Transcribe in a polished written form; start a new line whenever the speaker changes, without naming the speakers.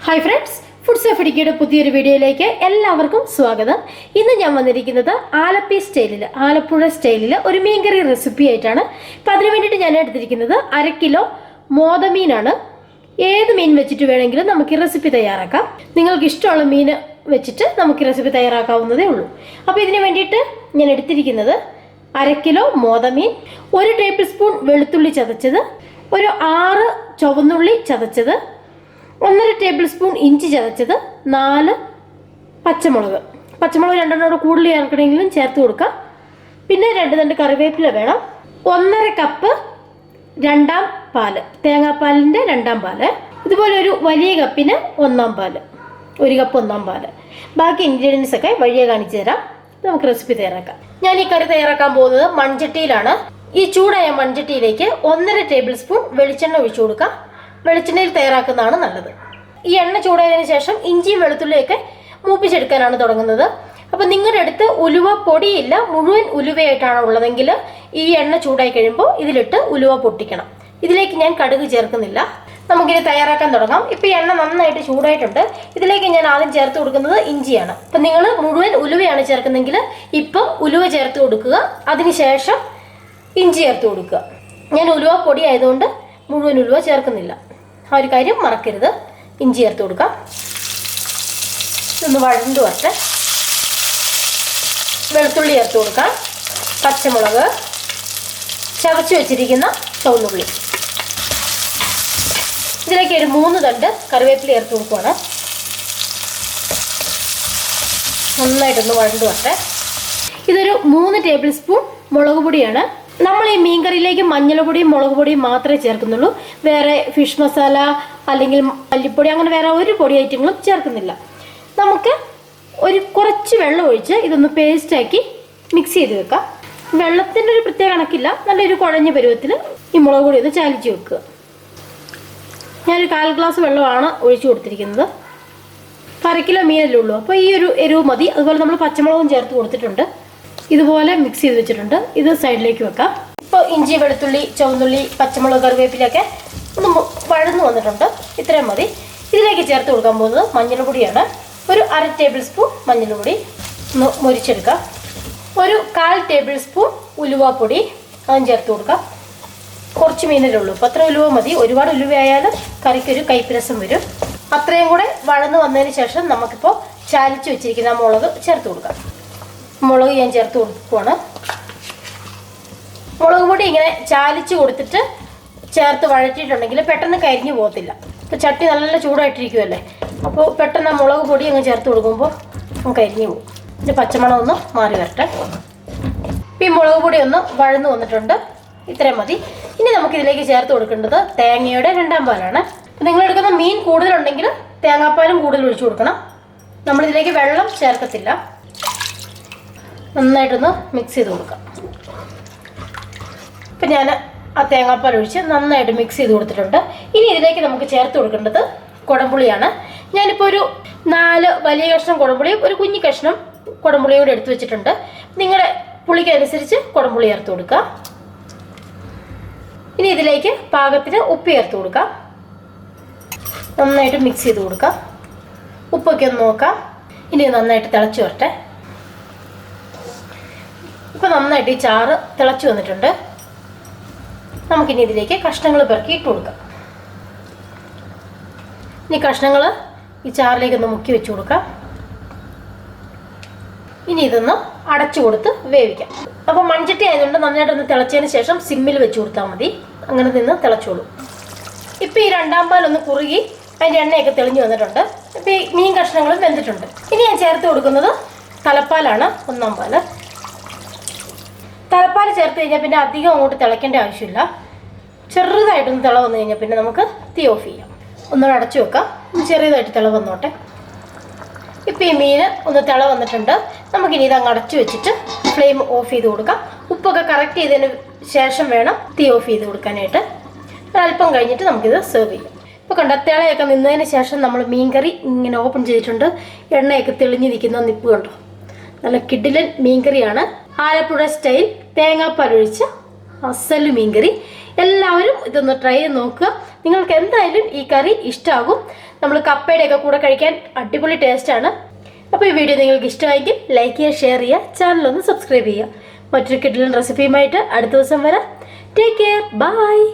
Hi friends, ഫുഡ്സോഫിടുക്കിയുടെ പുതിയൊരു വീഡിയോയിലേക്ക് എല്ലാവർക്കും സ്വാഗതം. ഇന്ന് ഞാൻ വന്നിരിക്കുന്നത് ആലപ്പി സ്റ്റൈലിൽ, ആലപ്പുഴ സ്റ്റൈലിൽ ഒരു മീൻകറി റെസിപ്പി ആയിട്ടാണ്. അപ്പം അതിന് വേണ്ടിയിട്ട് ഞാൻ എടുത്തിരിക്കുന്നത് 1/2 കിലോ മോതമീനാണ്. ഏത് മീൻ വെച്ചിട്ട് വേണമെങ്കിലും നമുക്ക് ഈ റെസിപ്പി തയ്യാറാക്കാം. നിങ്ങൾക്ക് ഇഷ്ടമുള്ള മീൻ വെച്ചിട്ട് നമുക്ക് ഈ റെസിപ്പി തയ്യാറാക്കാവുന്നതേ ഉള്ളൂ. അപ്പോൾ ഇതിന് വേണ്ടിയിട്ട് ഞാൻ എടുത്തിരിക്കുന്നത് 1/2 കിലോ മോതമീൻ, 1 ടേബിൾ സ്പൂൺ വെളുത്തുള്ളി ചതച്ചത്, ഒരു 6 ചുവന്നുള്ളി ചതച്ചത്, 1.5 ടേബിൾ സ്പൂൺ ഇഞ്ചി ചതച്ചത്, 4 പച്ചമുളക് 2 കൂടുതൽ ചേർക്കണമെങ്കിലും ചേർത്ത് കൊടുക്കാം. പിന്നെ 2 തണ്ട് കറിവേപ്പില വേണം. 1.5 കപ്പ് രണ്ടാം പാല്, തേങ്ങാപ്പാലിൻ്റെ രണ്ടാം പാല്. ഇതുപോലെ ഒരു വലിയ കപ്പിന് 1/4 പാല്, 1 കപ്പ് 1/4 പാല്. ബാക്കി ഇൻഗ്രീഡിയൻസ് ഒക്കെ വഴിയെ കാണിച്ചു തരാം. നമുക്ക് റെസിപ്പി തയ്യാറാക്കാം. ഞാൻ ഈ കറി തയ്യാറാക്കാൻ പോകുന്നത് മൺചട്ടിയിലാണ്. ഈ ചൂടായ മൺചട്ടിയിലേക്ക് 1.5 ടേബിൾ സ്പൂൺ വെളിച്ചെണ്ണ ഒഴിച്ചു കൊടുക്കാം. വെളിച്ചെണ്ണയിൽ തയ്യാറാക്കുന്നതാണ് നല്ലത്. ഈ എണ്ണ ചൂടായതിനു ശേഷം ഇഞ്ചിയും വെളുത്തുള്ളിയൊക്കെ മൂപ്പിച്ചെടുക്കാനാണ് തുടങ്ങുന്നത്. അപ്പം നിങ്ങളുടെ അടുത്ത് ഉലുവ പൊടിയില്ല, മുഴുവൻ ഉലുവയായിട്ടാണ് ഉള്ളതെങ്കിൽ ഈ എണ്ണ ചൂടായി കഴിയുമ്പോൾ ഇതിലിട്ട് ഉലുവ പൊട്ടിക്കണം. ഇതിലേക്ക് ഞാൻ കടുക് ചേർക്കുന്നില്ല. നമുക്കിത് തയ്യാറാക്കാൻ തുടങ്ങാം. ഇപ്പം എണ്ണ നന്നായിട്ട് ചൂടായിട്ടുണ്ട്. ഇതിലേക്ക് ഞാൻ ആദ്യം ചേർത്ത് കൊടുക്കുന്നത് ഇഞ്ചിയാണ്. അപ്പം നിങ്ങൾ മുഴുവൻ ഉലുവയാണ് ചേർക്കുന്നെങ്കിൽ ഇപ്പം ഉലുവ ചേർത്ത് കൊടുക്കുക, അതിനുശേഷം ഇഞ്ചി ചേർത്ത് കൊടുക്കുക. ഞാൻ ഉലുവ പൊടി ആയതുകൊണ്ട് മുഴുവൻ ഉലുവ ചേർക്കുന്നില്ല, ആ ഒരു കാര്യം മറക്കരുത്. ഇഞ്ചി ചേർത്ത് കൊടുക്കാം. ഇതൊന്ന് വഴണ്ട് വരട്ടെ. വെളുത്തുള്ളി ചേർത്ത് കൊടുക്കാം. പച്ചമുളക്, ചതച്ച് വെച്ചിരിക്കുന്ന ചുവന്നുള്ളി, ഇതിലേക്ക് ഒരു 3 തണ്ട് കറിവേപ്പില ചേർത്ത് കൊടുക്കുവാണ്. നന്നായിട്ടൊന്ന് വഴണ്ട് വരട്ടെ. ഇതൊരു 3 ടേബിൾ സ്പൂൺ മുളക് പൊടിയാണ്. നമ്മൾ ഈ മീൻകറിയിലേക്ക് മഞ്ഞൾപ്പൊടിയും മുളക് പൊടിയും മാത്രമേ ചേർക്കുന്നുള്ളൂ. വേറെ ഫിഷ് മസാല അല്ലെങ്കിൽ മല്ലിപ്പൊടി അങ്ങനെ വേറെ ഒരു പൊടി ഐറ്റങ്ങളും ചേർക്കുന്നില്ല. നമുക്ക് കുറച്ച് വെള്ളം ഒഴിച്ച് ഇതൊന്ന് പേസ്റ്റാക്കി മിക്സ് ചെയ്ത് വെക്കാം. വെള്ളത്തിൻ്റെ ഒരു പ്രത്യേക കണക്കില്ല, നല്ലൊരു കുഴഞ്ഞ പരുവത്തിൽ ഈ മുളക് പൊടി ഒന്ന് ചാലിച്ച് വെക്കുക. ഞാനൊരു 1/4 ഗ്ലാസ് വെള്ളമാണ് ഒഴിച്ചു കൊടുത്തിരിക്കുന്നത്. 1/2 കിലോ മീനല്ലേ ഉള്ളൂ, അപ്പോൾ ഈ ഒരു എരിവ് മതി. അതുപോലെ നമ്മൾ പച്ചമുളകും ചേർത്ത് കൊടുത്തിട്ടുണ്ട്. ഇതുപോലെ മിക്സ് ചെയ്ത് വെച്ചിട്ടുണ്ട്. ഇത് സൈഡിലേക്ക് വെക്കാം. ഇപ്പോൾ ഇഞ്ചി, വെളുത്തുള്ളി, ചുവന്നുള്ളി, പച്ചമുളക്, കറിവേപ്പിലൊക്കെ ഒന്ന് വഴന്നു വന്നിട്ടുണ്ട്. ഇത്രയും മതി. ഇതിലേക്ക് ചേർത്ത് കൊടുക്കാൻ പോകുന്നത് മഞ്ഞൾപ്പൊടിയാണ്. ഒരു 1/2 ടേബിൾ സ്പൂൺ മഞ്ഞൾപ്പൊടി ഒന്ന് മുരിച്ചെടുക്കാം. ഒരു 1/4 ടേബിൾ സ്പൂൺ ഉലുവാപ്പൊടി അതും ചേർത്ത് കൊടുക്കാം. കുറച്ച് മീനല്ലേ ഉള്ളൂ, അപ്പോൾ അത്ര ഉലുവ മതി. ഒരുപാട് ഉലുവയായാലും കറിക്കൊരു കയ്പ്പ് വരും. അത്രയും കൂടെ വഴന്നു വന്നതിന് ശേഷം നമുക്കിപ്പോൾ ചാലിച്ച് വെച്ചിരിക്കുന്ന മുളക് ചേർത്ത് കൊടുക്കാം. മുളക് ഞാൻ ചേർത്ത് കൊടുക്കുവാണ്. മുളക് പൊടി ഇങ്ങനെ ചാലിച്ച് കൊടുത്തിട്ട് ചേർത്ത് വഴറ്റിയിട്ടുണ്ടെങ്കിൽ പെട്ടെന്ന് കരിഞ്ഞു പോകത്തില്ല. ഇപ്പോൾ ചട്ടി നല്ല ചൂടായിട്ടിരിക്കുമല്ലേ, അപ്പോൾ പെട്ടെന്ന് ആ മുളക് പൊടി അങ്ങ് ചേർത്ത് കൊടുക്കുമ്പോൾ കരിഞ്ഞു പോകും. ഇതിൻ്റെ പച്ചമണം ഒന്ന് മാറി വരട്ടെ. ഇപ്പം ഈ മുളക് പൊടി ഒന്ന് വഴന്നു വന്നിട്ടുണ്ട്. ഇത്രയും മതി. ഇനി നമുക്കിതിലേക്ക് ചേർത്ത് കൊടുക്കേണ്ടത് തേങ്ങയുടെ രണ്ടാം പാലാണ്. നിങ്ങളെടുക്കുന്ന മീൻ കൂടുതലുണ്ടെങ്കിൽ തേങ്ങാപ്പാലും കൂടുതൽ ഒഴിച്ചു കൊടുക്കണം. നമ്മളിതിലേക്ക് വെള്ളം ചേർക്കത്തില്ല. നന്നായിട്ടൊന്ന് മിക്സ് ചെയ്ത് കൊടുക്കാം. ഇപ്പം ഞാൻ ആ തേങ്ങാപ്പാൽ ഒഴിച്ച് നന്നായിട്ട് മിക്സ് ചെയ്ത് കൊടുത്തിട്ടുണ്ട്. ഇനി ഇതിലേക്ക് നമുക്ക് ചേർത്ത് കൊടുക്കേണ്ടത് കുടംപുളിയാണ്. ഞാനിപ്പോൾ ഒരു 4 വലിയ കഷ്ണം കുടംപുളിയും ഒരു കുഞ്ഞു കഷ്ണം കുടംപുളിയും കൂടെ എടുത്ത് വെച്ചിട്ടുണ്ട്. നിങ്ങളുടെ പുളിക്കനുസരിച്ച് കുടംപുളി ചേർത്ത് കൊടുക്കുക. ഇനി ഇതിലേക്ക് പാകത്തിന് ഉപ്പ് ചേർത്ത് കൊടുക്കാം. നന്നായിട്ട് മിക്സ് ചെയ്ത് കൊടുക്കാം. ഉപ്പൊക്കെ ഒന്ന് നോക്കാം. ഇനി നന്നായിട്ട് തിളച്ച് വരട്ടെ. ഇപ്പോൾ നന്നായിട്ട് ഈ ചാറ് തിളച്ച് വന്നിട്ടുണ്ട്. നമുക്കിനി ഇതിലേക്ക് കഷ്ണങ്ങൾ പെറുക്കി ഇട്ട് കൊടുക്കാം. ഇനി കഷ്ണങ്ങൾ ഈ ചാറിലേക്കൊന്ന് മുക്കി വെച്ച് കൊടുക്കാം. ഇനി ഇതൊന്ന് അടച്ചു കൊടുത്ത് വേവിക്കാം. അപ്പോൾ മൺചട്ടി ആയതുകൊണ്ട് നന്നായിട്ടൊന്ന് തിളച്ചതിന് ശേഷം സിമ്മിൽ വെച്ച് കൊടുത്താൽ മതി. അങ്ങനെ നിന്ന് തിളച്ചോളൂ. ഇപ്പോൾ ഈ രണ്ടാം പാലൊന്ന് കുറുകി അതിൻ്റെ എണ്ണയൊക്കെ തെളിഞ്ഞു വന്നിട്ടുണ്ട്. ഇപ്പോൾ ഈ മീൻ കഷ്ണങ്ങളും വെന്തിട്ടുണ്ട്. ഇനി ഞാൻ ചേർത്ത് കൊടുക്കുന്നത് തലപ്പാലാണ്, 1/4 പാല്. തലപ്പാൽ ചേർത്ത് കഴിഞ്ഞാൽ പിന്നെ അധികം അങ്ങോട്ട് തിളയ്ക്കേണ്ട ആവശ്യമില്ല. ചെറുതായിട്ടൊന്ന് തിള വന്നു കഴിഞ്ഞാൽ പിന്നെ നമുക്ക് തീ ഓഫ് ചെയ്യാം. ഒന്നുകൂടെ അടച്ചു വെക്കാം. ചെറിയതായിട്ട് തിള വന്നോട്ടെ. ഇപ്പോൾ ഈ മീൻ ഒന്ന് തിള വന്നിട്ടുണ്ട്. നമുക്കിനി ഇത് അങ്ങ് അടച്ചു വെച്ചിട്ട് ഫ്ലെയിം ഓഫ് ചെയ്ത് കൊടുക്കാം. ഉപ്പൊക്കെ കറക്റ്റ് ചെയ്തതിന് ശേഷം വേണം തീ ഓഫ് ചെയ്ത് കൊടുക്കാനായിട്ട്. അല്പം കഴിഞ്ഞിട്ട് നമുക്കിത് സെർവ് ചെയ്യാം. ഇപ്പോൾ കണ്ട തിളയൊക്കെ നിന്നതിന് ശേഷം നമ്മൾ മീൻ കറി ഇങ്ങനെ ഓപ്പൺ ചെയ്തിട്ടുണ്ട്. എണ്ണയൊക്കെ തെളിഞ്ഞ് നിൽക്കുന്ന നിപ്പ് കണ്ടോ. നല്ല കിടിലൻ മീൻകറിയാണ്. ആലപ്പുഴ സ്റ്റൈൽ തേങ്ങാപ്പാൽ ഒഴിച്ച അസല് മീൻകറി. എല്ലാവരും ഇതൊന്ന് ട്രൈ ചെയ്ത് നോക്കുക. നിങ്ങൾക്ക് എന്തായാലും ഈ കറി ഇഷ്ടമാകും. നമ്മൾ കപ്പയുടെ ഒക്കെ കൂടെ കഴിക്കാൻ അടിപൊളി ടേസ്റ്റാണ്. അപ്പോൾ ഈ വീഡിയോ നിങ്ങൾക്ക് ഇഷ്ടമായെങ്കിൽ ലൈക്ക് ചെയ്യുക, ഷെയർ ചെയ്യുക, ചാനലൊന്ന് സബ്സ്ക്രൈബ് ചെയ്യുക. മറ്റൊരു കിടിലൻ റെസിപ്പിയുമായിട്ട് അടുത്ത ദിവസം വരാം. Take care, by.